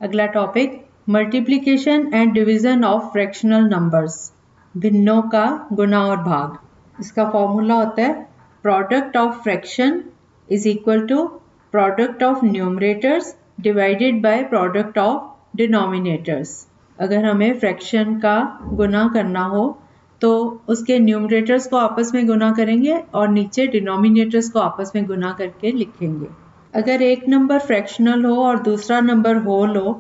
अगला topic multiplication and division of fractional numbers, भिन्नों का गुना और भाग। इसका फॉर्मूला होता है product of fraction is equal to product of numerators divided by product of denominators. अगर हमें फ्रैक्शन का गुना करना हो तो उसके न्यूमरेटर्स को आपस में गुना करेंगे और नीचे डिनोमिनेटर्स को आपस में गुना करके लिखेंगे। अगर एक नंबर फ्रैक्शनल हो और दूसरा नंबर होल हो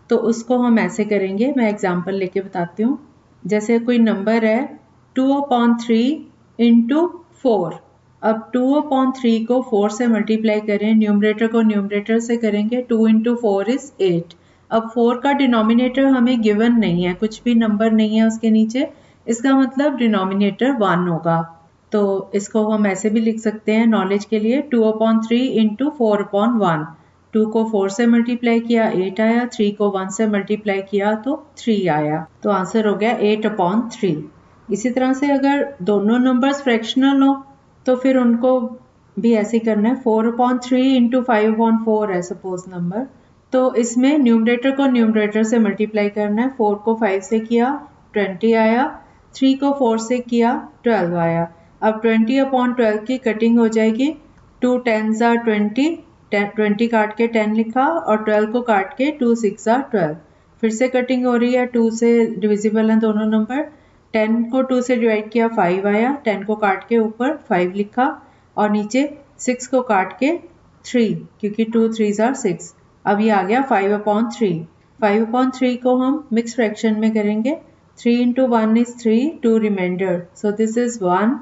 तो उसको हम ऐसे करेंगे। मैं एग्जांपल लेके बताती हूँ। जैसे कोई नंबर है 2/3 इंटू 4। अब 2/3 को 4 से मल्टीप्लाई करें, न्यूमरेटर को न्यूमरेटर से करेंगे। 2 इंटू 4 इज 8। अब 4 का डिनोमिनेटर हमें गिवन नहीं है, कुछ भी नंबर नहीं है उसके नीचे, इसका मतलब डिनोमिनेटर 1 होगा। तो इसको हम ऐसे भी लिख सकते हैं नॉलेज के लिए, 2/3 इंटू 4/1। 2 को 4 से मल्टीप्लाई किया 8 आया, 3 को 1 से मल्टीप्लाई किया तो 3 आया। तो आंसर हो गया 8/3। इसी तरह से अगर दोनों नंबर्स फ्रैक्शनल हो तो फिर उनको भी ऐसे करना है। 4/3 इंटू 5/4 है सपोज नंबर, तो इसमें न्यूमरेटर को न्यूमरेटर से मल्टीप्लाई करना है। 4 को 5 से किया 20 आया, 3 को 4 से किया 12 आया। अब 20/12 की कटिंग हो जाएगी। 2 10s are 20, 20 काट के 10 लिखा और 12 को काट के 2 6 are 12। फिर से कटिंग हो रही है, 2 से डिविजिबल हैं दोनों नंबर। 10 को 2 से डिवाइड किया 5 आया, 10 को काट के ऊपर 5 लिखा और नीचे 6 को काट के 3, क्योंकि 2 3s are 6। अब ये आ गया 5/3। 5/3 को हम मिक्स फ्रैक्शन में करेंगे। 3 into 1 is 3, 2 remainder, so this is 1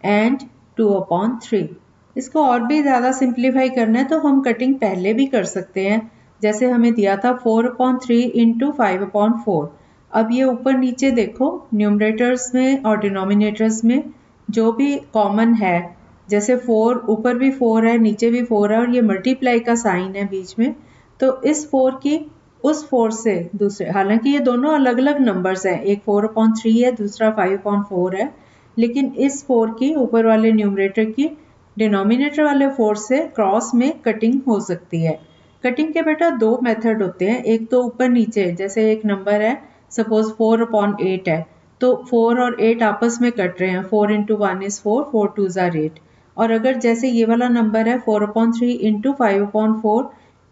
and 2/3। इसको और भी ज़्यादा सिंप्लीफाई करना है तो हम कटिंग पहले भी कर सकते हैं। जैसे हमें दिया था 4/3 इंटू 5/4। अब ये ऊपर नीचे देखो, न्यूमरेटर्स में और डिनोमिनेटर्स में जो भी कॉमन है, जैसे 4 ऊपर भी 4 है नीचे भी 4 है और ये मल्टीप्लाई का साइन है बीच में, तो इस 4 की उस 4 से दूसरे, हालांकि ये दोनों अलग अलग नंबर्स हैं, एक 4/3 है दूसरा 5/4 है, लेकिन इस 4 की ऊपर वाले न्यूमरेटर की डिनोमिनेटर वाले 4 से क्रॉस में कटिंग हो सकती है। कटिंग के बेटा दो मेथड होते हैं, एक तो ऊपर नीचे, जैसे एक नंबर है सपोज 4/8 है तो 4 और 8 आपस में कट रहे हैं। 4 इंटू 1 इज 4, 4 2s are 8। और अगर जैसे ये वाला नंबर है 4/3 इंटू 5/4,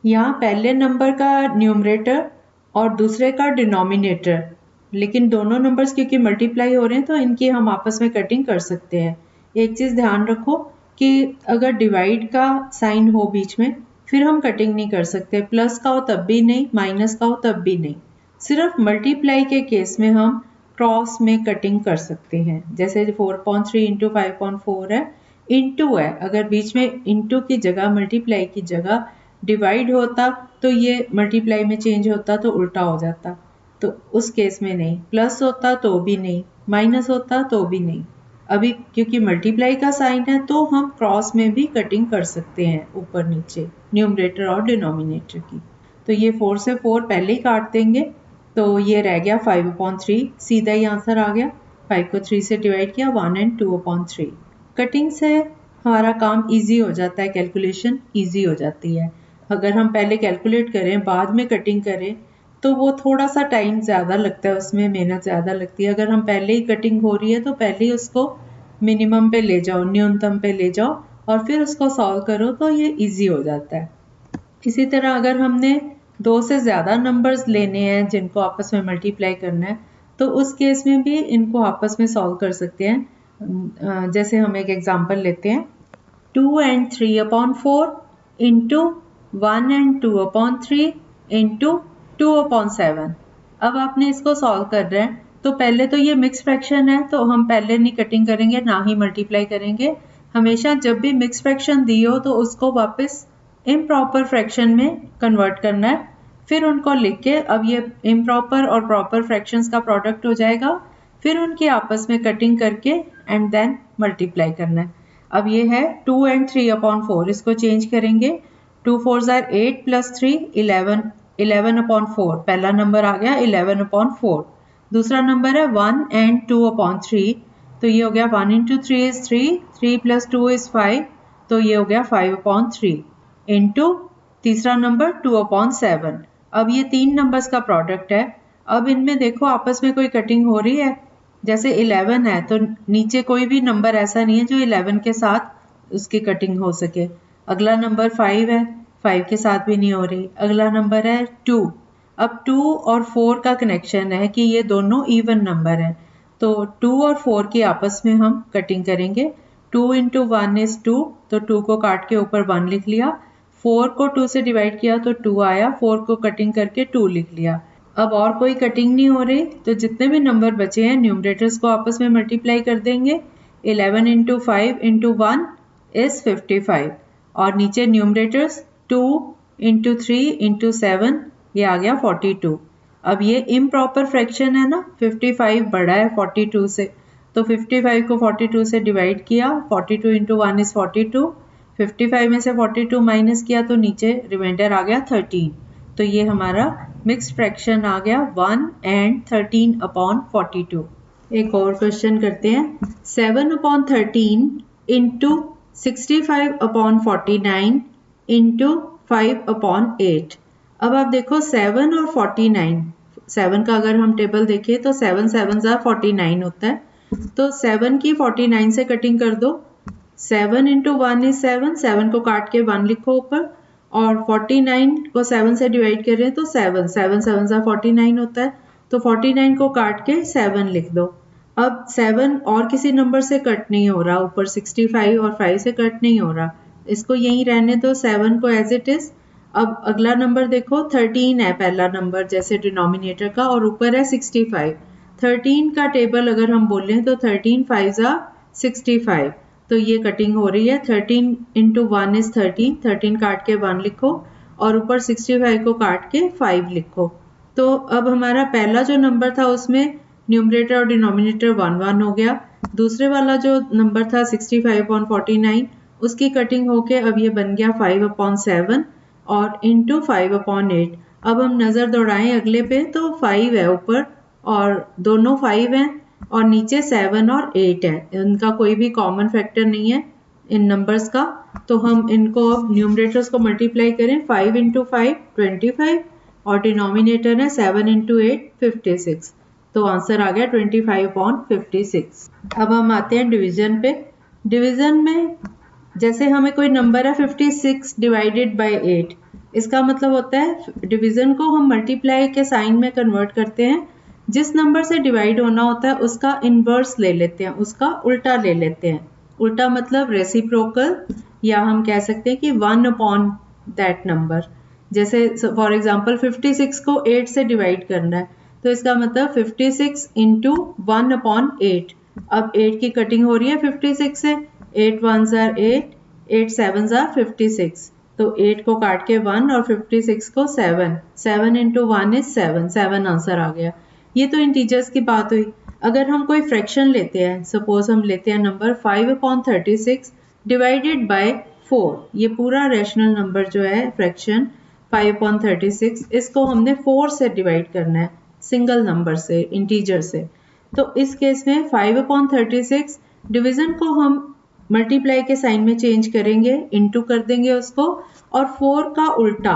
यहाँ पहले नंबर का न्यूमरेटर और दूसरे का डिनोमिनेटर, लेकिन दोनों नंबर्स क्योंकि मल्टीप्लाई हो रहे हैं तो इनकी हम आपस में कटिंग कर सकते हैं। एक चीज़ ध्यान रखो कि अगर डिवाइड का साइन हो बीच में फिर हम कटिंग नहीं कर सकते। प्लस का हो तब भी नहीं, माइनस का हो तब भी नहीं। सिर्फ मल्टीप्लाई के केस में हम क्रॉस में कटिंग कर सकते हैं। जैसे 4/3 इंटू 5/4 है, इंटू है, अगर बीच में इंटू की जगह मल्टीप्लाई की जगह डिवाइड होता तो ये मल्टीप्लाई में चेंज होता तो उल्टा हो जाता, तो उस केस में नहीं। प्लस होता तो भी नहीं, माइनस होता तो भी नहीं। अभी क्योंकि मल्टीप्लाई का साइन है तो हम क्रॉस में भी कटिंग कर सकते हैं, ऊपर नीचे न्यूमरेटर और डिनोमिनेटर की। तो ये 4 से 4 पहले ही काट देंगे, तो ये रह गया 5/3, सीधा ही आंसर आ गया। 5 को 3 से डिवाइड किया 1 and 2/3। कटिंग से हमारा काम इजी हो जाता है, कैलकुलेशन इजी हो जाती है। अगर हम पहले कैलकुलेट करें बाद में कटिंग करें तो वो थोड़ा सा टाइम ज़्यादा लगता है, उसमें मेहनत ज़्यादा लगती है। अगर हम पहले ही कटिंग हो रही है तो पहले ही उसको मिनिमम पे ले जाओ, न्यूनतम पे ले जाओ और फिर उसको सॉल्व करो तो ये इजी हो जाता है। इसी तरह अगर हमने 2 से ज़्यादा नंबर्स लेने हैं जिनको आपस में मल्टीप्लाई करना है तो उस केस में भी इनको आपस में सॉल्व कर सकते हैं। जैसे हम एक एग्जांपल लेते हैं, 2 and 3/4 इंटू 1 and 2/3 इंटू 2/7। अब आपने इसको सॉल्व कर रहे हैं तो पहले तो ये मिक्स फ्रैक्शन है तो हम पहले नहीं कटिंग करेंगे ना ही मल्टीप्लाई करेंगे। हमेशा जब भी मिक्स फ्रैक्शन दी हो तो उसको वापस इम्प्रॉपर फ्रैक्शन में कन्वर्ट करना है, फिर उनको लिख के अब ये इम्प्रॉपर और प्रॉपर फ्रैक्शंस का प्रोडक्ट हो जाएगा, फिर उनकी आपस में कटिंग करके एंड देन मल्टीप्लाई करना है। अब ये है 2 and 3/4, इसको चेंज करेंगे। 2 4s are 8 plus 3 11, 11/4 पहला नंबर आ गया 11/4। दूसरा नंबर है 1 and 2/3, तो ये हो गया 1 into 3 is 3, 3 plus 2 is 5, तो ये हो गया 5/3 इंटू तीसरा नंबर 2/7। अब ये 3 नंबर्स का प्रोडक्ट है। अब इनमें देखो आपस में कोई कटिंग हो रही है। जैसे 11 है तो नीचे कोई भी नंबर ऐसा नहीं है जो 11 के साथ उसकी कटिंग हो सके। अगला नंबर 5 है, 5 के साथ भी नहीं हो रही। अगला नंबर है 2। अब 2 और 4 का कनेक्शन है कि ये दोनों इवन नंबर है, तो 2 और 4 की आपस में हम कटिंग करेंगे। 2 इंटू 1 इज 2, तो 2 को काट के ऊपर 1 लिख लिया। 4 को 2 से डिवाइड किया तो 2 आया, 4 को कटिंग करके 2 लिख लिया। अब और कोई कटिंग नहीं हो रही, तो जितने भी नंबर बचे हैं न्यूमरेटर्स को आपस में मल्टीप्लाई कर देंगे। 11 इंटू 5 इंटू 1 इज 55 और नीचे न्यूमरेटर्स 2 इंटू 3 इंटू 7, ये आ गया 42। अब ये इम्प्रॉपर फ्रैक्शन है ना, 55 बड़ा है 42 से, तो 55 को 42 से डिवाइड किया। 42 इंटू 1 इज 42। 55 में से 42 माइनस किया तो नीचे रिमाइंडर आ गया 13। तो ये हमारा मिक्स्ड फ्रैक्शन आ गया 1 एंड 13 अपॉन 42। एक और क्वेश्चन करते हैं। 7 upon 13 into 65 upon 49 into 5 upon 8। अब आप देखो 7 और 49, 7 का अगर हम टेबल देखें तो 7 7 49 होता है, तो 7 की 49 से कटिंग कर दो। 7 इंटू 1 इज 7, 7 को काट के 1 लिखो ऊपर, और 49 को 7 से डिवाइड कर रहे हैं तो 7 7 7 49 होता है, तो 49 को काट के 7 लिख दो। अब 7 और किसी नंबर से कट नहीं हो रहा, ऊपर 65 और 5 से कट नहीं हो रहा, इसको यहीं रहने दो 7 को एज इट इज। अब अगला नंबर देखो 13 है पहला नंबर जैसे डिनोमिनेटर का, और ऊपर है 65। 13 का टेबल अगर हम बोलें तो 13 5 65, तो ये कटिंग हो रही है। 13 इंटू 1 इज 13, 13 काट के 1 लिखो और ऊपर 65 को काट के 5 लिखो। तो अब हमारा पहला जो नंबर था उसमें न्यूमरेटर और डिनोमिनेटर 1 1 हो गया। दूसरे वाला जो नंबर था 65/49, उसकी कटिंग होके अब ये बन गया 5/7 और इंटू 5/8। अब हम नज़र दौड़ाएं अगले पे तो 5 है ऊपर और दोनों 5 हैं, और नीचे 7 और 8 है, इनका कोई भी कॉमन फैक्टर नहीं है इन नंबर्स का। तो हम इनको अब न्यूमरेटर्स को मल्टीप्लाई करें। 5 इंटू 5 25 और डिनोमिनेटर है 7 इंटू 8 56, तो आंसर आ गया 25/56। अब हम आते हैं डिवीजन पे। डिवीजन में जैसे हमें कोई नंबर है 56 डिवाइडेड बाय 8, इसका मतलब होता है डिवीजन को हम मल्टीप्लाई के साइन में कन्वर्ट करते हैं। जिस नंबर से डिवाइड होना होता है उसका इनवर्स ले लेते हैं, उसका उल्टा ले लेते हैं। उल्टा मतलब रेसिप्रोकल, या हम कह सकते हैं कि 1 अपॉन दैट नंबर। जैसे फॉर एग्जांपल 56 को 8 से डिवाइड करना है, तो इसका मतलब 56 इंटू 1 अपॉन 8। अब 8 की कटिंग हो रही है 56 से, 8 1 8, 8 7 56, तो 8 को काट के 1 और 56 को 7, 7 इंटू 1 इज 7, 7 आंसर आ गया। ये तो इंटीजर्स की बात हुई। अगर हम कोई फ्रैक्शन लेते हैं, सपोज हम लेते हैं नंबर 5/36 डिवाइडेड बाय 4, ये पूरा रैशनल नंबर जो है फ्रैक्शन 5/36, इसको हमने 4 से डिवाइड करना है, सिंगल नंबर से, इंटीजर से। तो इस केस में 5/36 डिवीजन को हम मल्टीप्लाई के साइन में चेंज करेंगे, इनटू कर देंगे उसको, और 4 का उल्टा,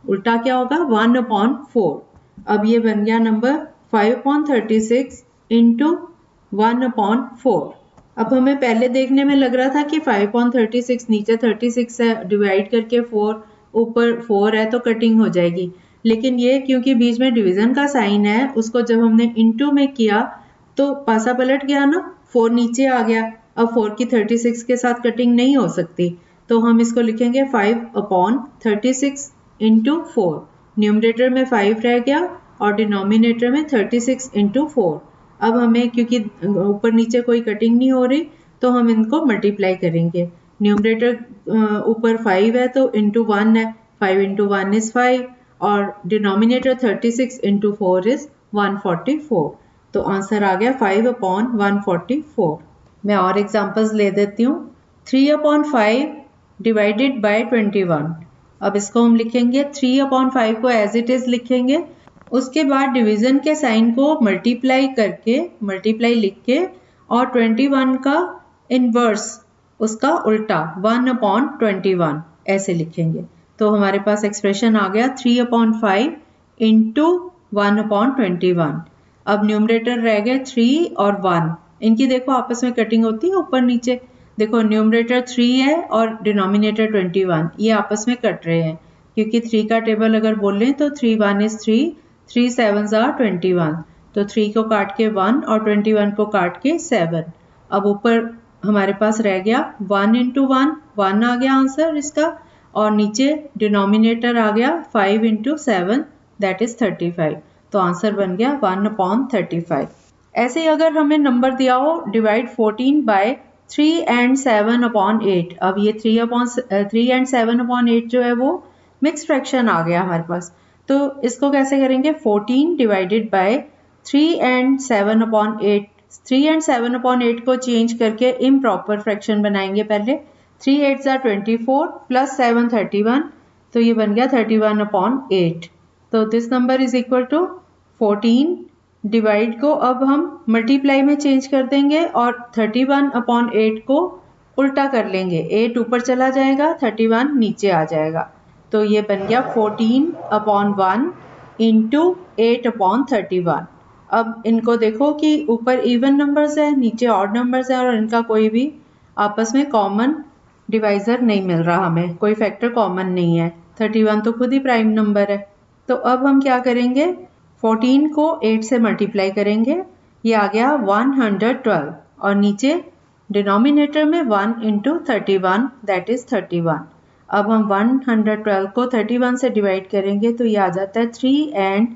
उल्टा क्या होगा 1/4। अब ये बन गया नंबर 5/36 इंटू 1/4। अब हमें पहले देखने में लग रहा था कि 5/36 नीचे 36 है, डिवाइड करके 4 ऊपर 4 है तो कटिंग हो जाएगी, लेकिन ये क्योंकि बीच में डिवीजन का साइन है, उसको जब हमने इंटू में किया तो पासा पलट गया ना, 4 नीचे आ गया। अब 4 की 36 के साथ कटिंग नहीं हो सकती, तो हम इसको लिखेंगे 5/36 इंटू 4। न्यूमरेटर में 5 रह गया और डिनोमिनेटर में 36 इंटू 4। अब हमें क्योंकि ऊपर नीचे कोई कटिंग नहीं हो रही, तो हम इनको मल्टीप्लाई करेंगे। न्यूमरेटर ऊपर 5 है तो इंटू 1 है, 5 इंटू 1 इज 5, और डिनोमिनेटर 36 इंटू 4 इज 144, तो आंसर आ गया 5/144। मैं और एग्जांपल्स ले देती हूँ। 3/5 डिवाइडेड बाय 21। अब इसको हम लिखेंगे 3/5 को एज इट इज लिखेंगे, उसके बाद डिवीजन के साइन को मल्टीप्लाई करके, मल्टीप्लाई लिख के, और 21 का इनवर्स, उसका उल्टा 1/21 ऐसे लिखेंगे। तो हमारे पास एक्सप्रेशन आ गया 3/5 इंटू 1/21। अब न्यूमरेटर रह गए 3 और 1, इनकी देखो आपस में कटिंग होती है ऊपर नीचे। देखो न्यूमरेटर 3 है और डिनोमिनेटर 21, ये आपस में कट रहे हैं क्योंकि 3 का टेबल अगर बोल लें तो 3 1 is 3, 3 7s are 21, तो 3 को काट के 1 और 21 को काट के 7। अब ऊपर हमारे पास रह गया 1 इंटू 1, 1 आ गया आंसर इसका, और नीचे डिनोमिनेटर आ गया 5 इंटू 7, दैट इज 35। तो आंसर बन गया 1/35। ऐसे ही अगर हमें नंबर दिया हो डिवाइड 14 बाय 3 and 7/8, अब ये 3 and 7/8 जो है वो मिक्स फ्रैक्शन आ गया हमारे पास, तो इसको कैसे करेंगे? 14 डिवाइडेड बाय 3 and 7/8, 3 and 7/8 को चेंज करके इम्प्रॉपर फ्रैक्शन बनाएंगे पहले। 3 8s are 24 प्लस 7 31, तो ये बन गया 31/8। तो this number is equal to 14 divide को अब हम मल्टीप्लाई में चेंज कर देंगे और 31/8 को उल्टा कर लेंगे, 8 ऊपर चला जाएगा, 31 नीचे आ जाएगा। तो ये बन गया 14/1 इंटू 8/31। अब इनको देखो कि ऊपर इवन नंबर्स है, नीचे ऑड नंबर्स है, और इनका कोई भी आपस में कॉमन डिवाइजर नहीं मिल रहा, हमें कोई फैक्टर कॉमन नहीं है। 31 तो खुद ही प्राइम नंबर है। तो अब हम क्या करेंगे? 14 को 8 से मल्टीप्लाई करेंगे, ये आ गया 112, और नीचे डिनोमिनेटर में 1 इंटू 31, दैट इज 31। अब हम 112 को 31 से डिवाइड करेंगे तो ये आ जाता है 3 and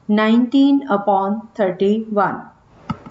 19/31।